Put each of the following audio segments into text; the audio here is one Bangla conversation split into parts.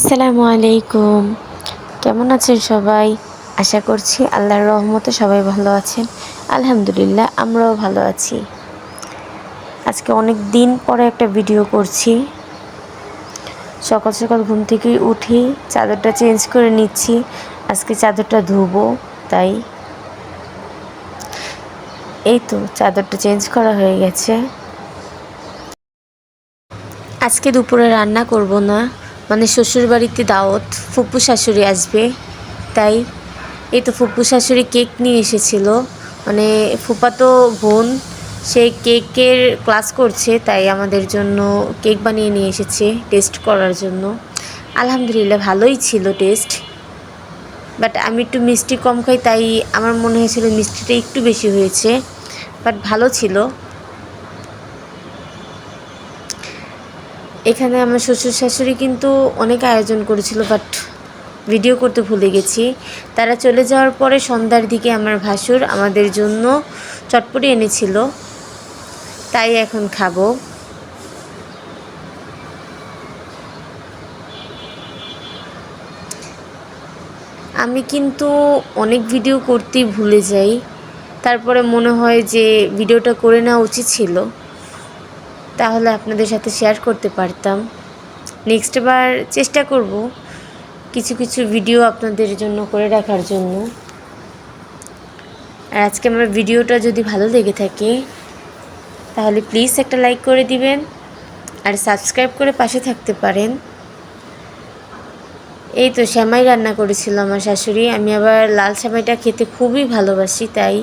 আসসালামু আলাইকুম। কেমন আছেন সবাই? আশা করছি আল্লাহর রহমতে সবাই ভালো আছেন। আলহামদুলিল্লাহ আমরাও ভালো আছি। আজকে অনেক দিন পরে একটা ভিডিও করছি। সকাল সকাল ঘুম থেকে উঠি, চাদরটা চেঞ্জ করে নিচ্ছি। আজকে চাদরটা ধুবো, তাই এই তো চাদরটা চেঞ্জ করা হয়ে গেছে। আজকে দুপুরে রান্না করব না, মানে শ্বশুরবাড়িতে দাওয়াত, ফুপু শাশুড়ি আসবে, তাই এই তো ফুপু শাশুড়ি কেক নিয়ে এসেছিল, মানে ফুপাতো বোন সে কেকের ক্লাস করছে, তাই আমাদের জন্য কেক বানিয়ে নিয়ে এসেছে টেস্ট করার জন্য। আলহামদুলিল্লাহ ভালোই ছিল টেস্ট, বাট আমি একটু মিষ্টি কম খাই, তাই আমার মনে হয়েছিল মিষ্টিটা একটু বেশি হয়েছে, বাট ভালো ছিল। এখানে আমার শ্বশুর শাশুড়ি কিন্তু অনেক আয়োজন করেছিল, বাট ভিডিও করতে ভুলে গেছি। তারা চলে যাওয়ার পরে সন্ধ্যার দিকে আমার ভাসুর আমাদের জন্য চটপটি এনেছিল, তাই এখন খাবো। আমি কিন্তু অনেক ভিডিও করতেই ভুলে যাই, তারপরে মনে হয় যে ভিডিওটা করে নেওয়া উচিত ছিল, তাহলে আপনাদের সাথে শেয়ার করতে পারতাম। নেক্সট বার চেষ্টা করব কিছু কিছু ভিডিও আপনাদের জন্য করে রাখার জন্য। আর আজকে আমার ভিডিওটা যদি ভালো লেগে থাকে তাহলে প্লিজ একটা লাইক করে দিবেন আর সাবস্ক্রাইব করে পাশে থাকতে পারেন। এই তো সেমাই রান্না করেছিল আমার শাশুড়ি, আমি আবার লাল সেমাইটা খেতে খুবই ভালোবাসি, তাই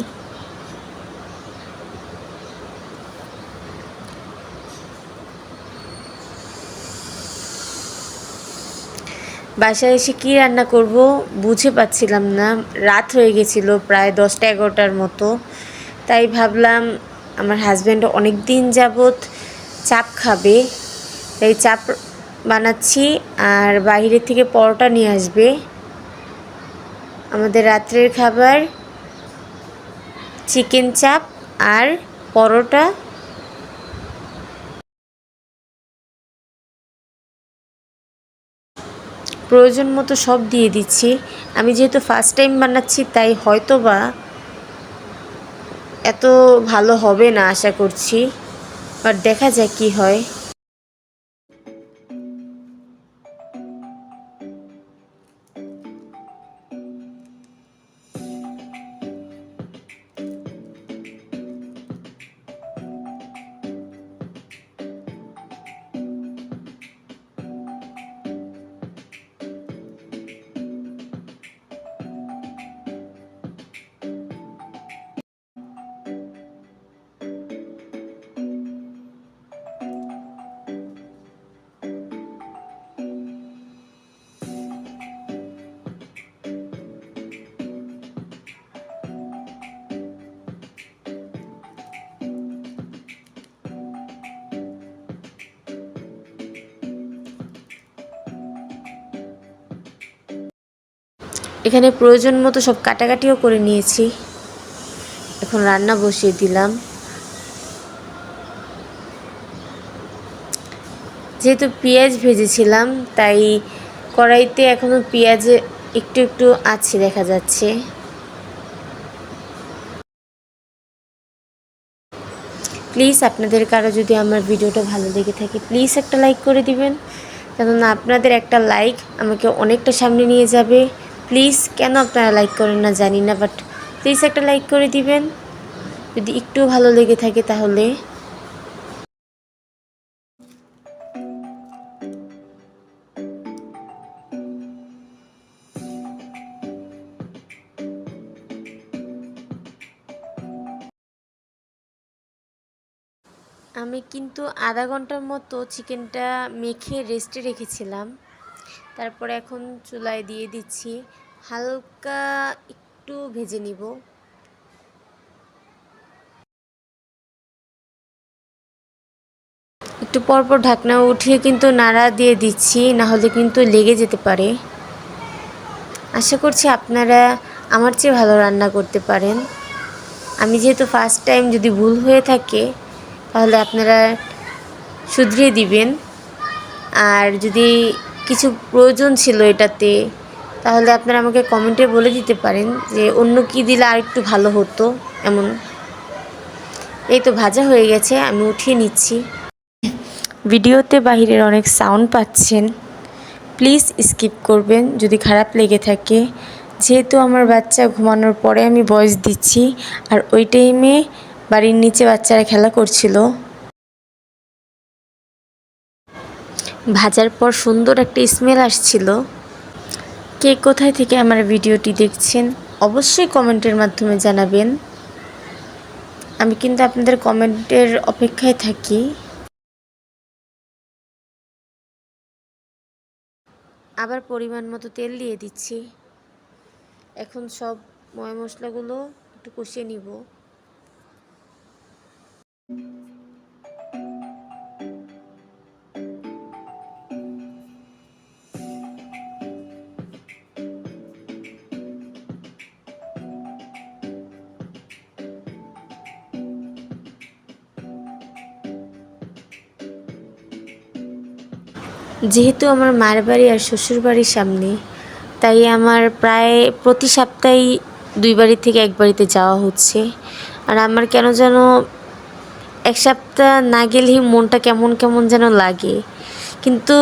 বাসায় এসে কী রান্না করব বুঝে পাচ্ছিলাম না। রাত হয়ে গেছিলো প্রায় 10টা-11টার মতো, তাই ভাবলাম আমার হাজব্যান্ড অনেক দিন যাবৎ চাপ খাবে, তাই চাপ বানাচ্ছি আর বাইরে থেকে পরোটা নিয়ে আসবে। আমাদের রাত্রের খাবার চিকেন চাপ আর পরোটা। প্রয়োজন মতো সব দিয়ে দিচ্ছি। আমি যেহেতু ফার্স্ট টাইম বানাচ্ছি, তাই হয়তো বা এত ভালো হবে না আশা করছি, বাট দেখা যাক কী হয়। এখানে প্রয়োজন মতো সব কাটাকাটিও করে নিয়েছি, এখন রান্না বসিয়ে দিলাম। যেহেতু পেঁয়াজ ভেজেছিলাম, তাই কড়াইতে এখনও পেঁয়াজ একটু একটু আছে দেখা যাচ্ছে। প্লিজ আপনাদের কারো যদি আমার ভিডিওটা ভালো লেগে থাকে প্লিজ একটা লাইক করে দিবেন, কেননা আপনাদের একটা লাইক আমাকে অনেকটা সামনে নিয়ে যাবে। প্লিজ কেন আপনারা লাইক করেন না জানি না, বাট প্লিজ একটা লাইক করে দিবেন যদি একটু ভালো লেগে থাকে তাহলে। আমি কিন্তু আধা ঘন্টার মতো চিকেনটা মেখে রেস্টে রেখেছিলাম, তারপরে এখন চুলায় দিয়ে দিচ্ছি, হালকা একটু ভেজে নিব। একটু পরপর ঢাকনা উঠিয়ে কিন্তু নাড়া দিয়ে দিচ্ছি, না হলে কিন্তু লেগে যেতে পারে। আশা করছি আপনারা আমার চেয়ে ভালো রান্না করতে পারেন। আমি যেহেতু ফার্স্ট টাইম, যদি ভুল হয়ে থাকে তাহলে আপনারা শুধরিয়ে দিবেন। আর যদি কিছু প্রয়োজন ছিল এটাতে, তাহলে আপনারা আমাকে কমেন্টে বলে দিতে পারেন যে অন্য কি দিলে আর একটু ভালো হতো। এমন এই তো ভাজা হয়ে গেছে, আমি উঠিয়ে নিচ্ছি। ভিডিওতে বাহিরের অনেক সাউন্ড পাচ্ছেন, প্লিজ স্কিপ করবেন যদি খারাপ লেগে থাকে। যেহেতু আমার বাচ্চা ঘুমানোর পরে আমি ভয়েস দিচ্ছি, আর ওই টাইমে বাড়ির নিচে বাচ্চারা খেলা করছিল। ভাজার পর সুন্দর একটা স্মেল আসছিল। কে কোথায় থেকে আমার ভিডিওটি দেখছেন অবশ্যই কমেন্টের মাধ্যমে জানাবেন। আমি কিন্তু আপনাদের কমেন্টের অপেক্ষায় থাকি। আবার পরিমাণ মতো তেল দিয়ে দিচ্ছি। এখন সব ময় মশলাগুলো একটু কষিয়ে নিব। যেহেতু আমার মার বাড়ি আর শ্বশুর বাড়ির সামনে, তাই আমার প্রায় প্রতি সপ্তাহেই 2 বাড়ি থেকে 1 বাড়িতে যাওয়া হচ্ছে। আর আমার কেন যেন 1 সপ্তাহ না গেলেই মনটা কেমন কেমন যেন লাগে। কিন্তু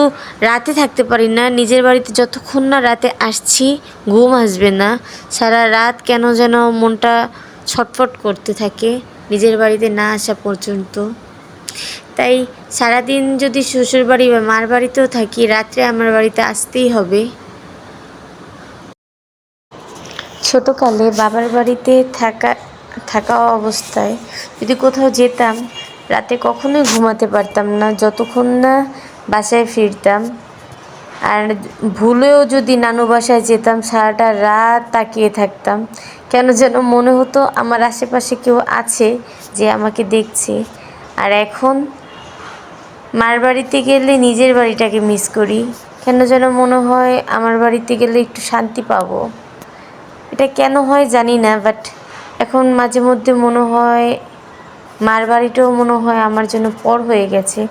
রাতে থাকতে পারি না, নিজের বাড়িতে যতক্ষণ না রাতে আসছি ঘুম আসবে না। সারা রাত কেন যেন মনটা ছটফট করতে থাকে নিজের বাড়িতে না আসা পর্যন্ত। তাই সারাদিন যদি শ্বশুরবাড়ি বা মার বাড়িতেও থাকি, রাত্রে আমার বাড়িতে আসতেই হবে। ছোটোকালে বাবার বাড়িতে থাকা অবস্থায় যদি কোথাও যেতাম, রাতে কখনোই ঘুমাতে পারতাম না যতক্ষণ না বাসায় ফিরতাম। আর ভুলেও যদি নানু বাসায় যেতাম, সারাটা রাত তাকিয়ে থাকতাম। কেন যেন মনে হতো আমার আশেপাশে কেউ আছে যে আমাকে দেখছে। আর এখন মার বাড়িতে গেলে নিজের বাড়িটাকে মিস করি। কেন যেন মনে হয় আমার বাড়িতে গেলে একটু শান্তি পাবো। এটা কেন হয় জানি না, বাট এখন মাঝে মধ্যে মনে হয় মার বাড়িটাও মনে হয় আমার জন্য পর হয়ে গেছে।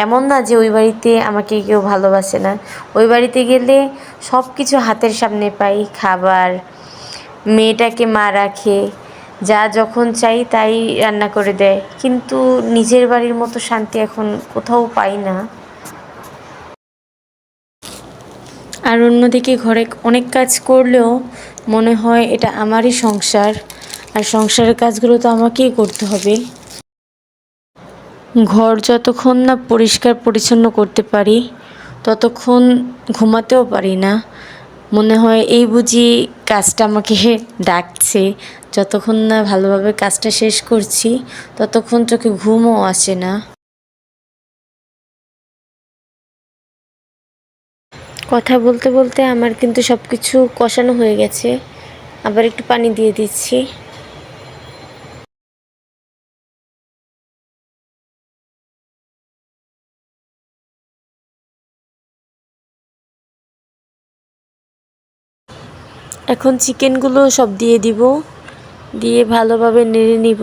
এমন না যে ওই বাড়িতে আমাকে কেউ ভালোবাসে না, ওই বাড়িতে গেলে সব কিছু হাতের সামনে পাই। খাবার, মেয়েটাকে মা রাখে, যা যখন চাই তাই রান্না করে দেয়, কিন্তু নিজের বাড়ির মতো শান্তি এখন কোথাও পাই না। আর অন্যদিকে ঘরে অনেক কাজ করলেও মনে হয় এটা আমারই সংসার, আর সংসারের কাজগুলো তো আমাকেই করতে হবে। ঘর যতক্ষণ না পরিষ্কার পরিচ্ছন্ন করতে পারি ততক্ষণ ঘুমাতেও পারি না। মনে হয় এই বুঝি কাজটা আমাকে ডাকছে। যতক্ষণ না ভালোভাবে কাজটা শেষ করছি ততক্ষণ চোখে ঘুমও আসে না। কথা বলতে বলতে আমার কিন্তু সব কিছু কষানো হয়ে গেছে। আবার একটু পানি দিয়ে দিচ্ছি। এখন চিকেনগুলো সব দিয়ে দিব, দিয়ে ভালোভাবে নেড়ে নিব।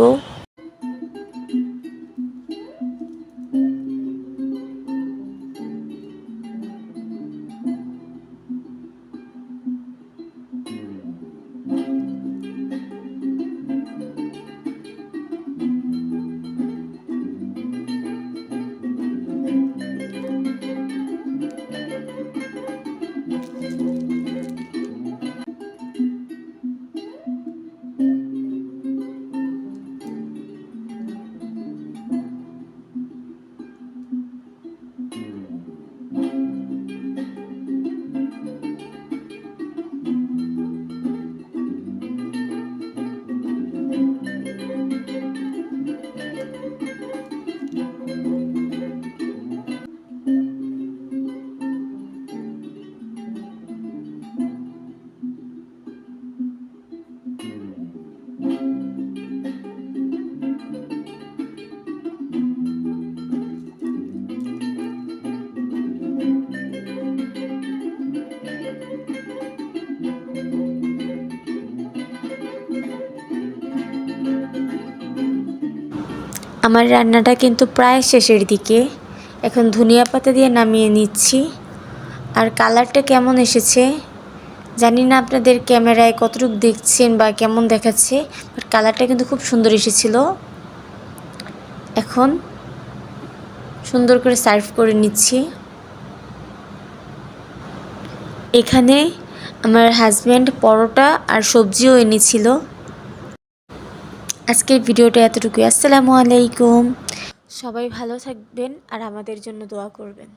আমার রান্নাটা কিন্তু প্রায় শেষের দিকে। এখন ধনিয়া পাতা দিয়ে নামিয়ে নিচ্ছি। আর কালারটা কেমন এসেছে জানি না আপনাদের ক্যামেরায় কতটুকু দেখছেন বা কেমন দেখাচ্ছে, বাট কালারটা কিন্তু খুব সুন্দর এসেছিল। এখন সুন্দর করে সার্ভ করে নিচ্ছি। এখানে আমার হাজব্যান্ড পরোটা আর সবজিও এনেছিল। আজকের ভিডিওটা এতটুকুই। আসসালামু আলাইকুম। সবাই ভালো থাকবেন আর আমাদের জন্য দোয়া করবেন।